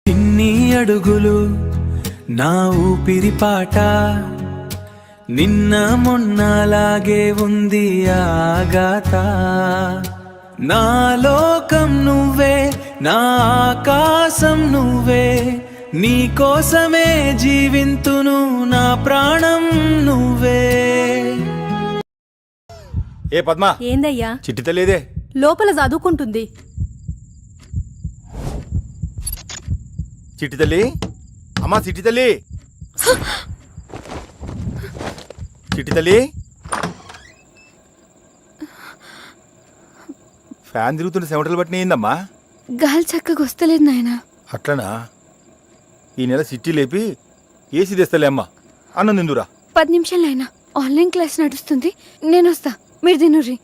చిన్ని అడుగులు నా ఊపిరి పాట నిన్న మొన్నలాగే ఉంది ఆగాత నా లోకం నువ్వే నా ఆకాశం నువ్వే నీ కోసమే జీవింతును నా ప్రాణం నువ్వే. ఏ పద్మా ఏందయ్యా చిట్టి తెలియదే లోపల చదువుకుంటుంది. చిట్టి తల్లి అమ్మా చిట్టి తల్లి చిట్టి తల్లి ఫ్యాన్ తిరుగుతుంటే చెమటలు పట్టిన ఏందమ్మా? గాలి చక్కగా వస్తలేదు నాయన. అట్లనా? ఈ నెల సిట్టి లేపి ఏసీ తెస్తలే అమ్మా. అన్నం తిందురా. 10 నిమిషాలు నాయన, ఆన్లైన్ క్లాస్ నడుస్తుంది, నేను వస్తా, మీరు తినుర్రి.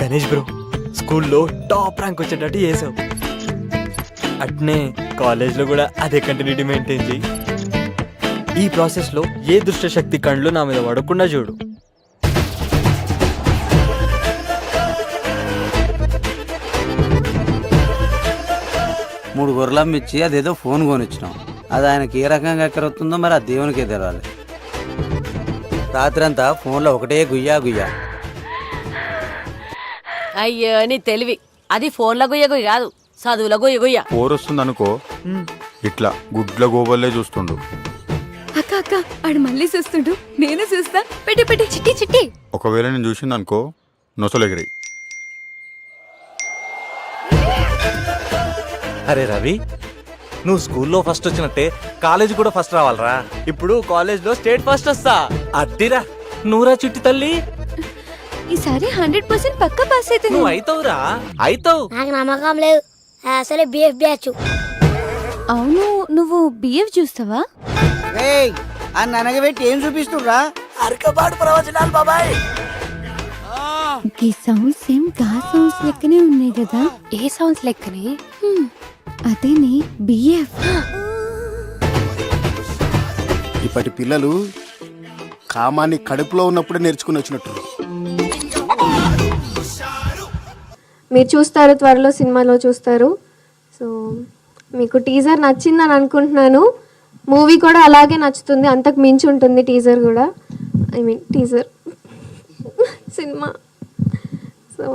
గణేష్ బ్రో స్కూల్లో టాప్ ర్యాంక్ వచ్చేటట్టు చేసావు. అట్నే కాలేజ్లో కూడా అదే కంటిన్యూటీ మెయింటైన్ చేయి. ఈ ప్రాసెస్లో ఏ దుష్ట శక్తి కళ్ళు నా మీద పడకుండా చూడు. మూడు గొర్రెలం ఇచ్చి అదేదో ఫోన్ కొనిచ్చినాం. అది ఆయనకి ఏ రకంగా ఎక్కరవుతుందో మరి ఆ దేవునికే తెరాలి. రాత్రి అంతా ఫోన్లో ఒకటే గుయ్యా గుయ్యా. అయ్యో నీ తెలివి, అది ఫోన్ల గుయ్య గుయ్య కాదు, చదువుల గుయ్య గుయ్య. పోరొస్తుంది అనుకో, ఇట్లా గుడ్ల గోబల్లే చూస్తుండు. అక్క అక్క ఆడు మళ్ళీ చూస్తుండు, నేను చూస్తా. పెట్టి పెట్టి చిట్టి చిట్టి. ఒకవేళ నేను చూసింది అనుకో, నొసలెగిరి. అరే రవి, నువ్వు స్కూల్లో ఫస్ట్ వచ్చినట్టే కాలేజ్ కూడా ఫస్ట్ రావాలరా. ఇప్పుడు కాలేజ్లో స్టేట్ ఫస్ట్ వస్తా. అద్దిరా నువ్వురా చిట్టి తల్లి. ఈసారి 100% పక్క పాస్ అయితే నువ్వు అవుతావురా, అవుతావు. నాకు నమ్మకం లేదు, అసలే బిఎఫ్ బ్యాచ్. అవును, నువ్వు బిఎఫ్ చూస్తావా? అని అనగబెట్టి ఏం చూపిస్తుర్రా? అరకబాటు ప్రవచనాలు బాబాయ్. ఈ సౌండ్స్ సేమ్ గా సౌండ్స్ లెక్కనే ఉన్నాయి కదా. ఏ సౌండ్స్ లెక్కనే? అదేనే బిఎఫ్. ఇప్పటి పిల్లలు కామాన్ని కడుపులో ఉన్నప్పుడే నేర్చుకుని వచ్చినట్టు. మీరు చూస్తారు, త్వరలో సినిమాలో చూస్తారు. సో మీకు టీజర్ నచ్చిందని అనుకుంటున్నాను. మూవీ కూడా అలాగే నచ్చుతుంది, అంతకు మించి ఉంటుంది టీజర్ కూడా. I mean teaser cinema. So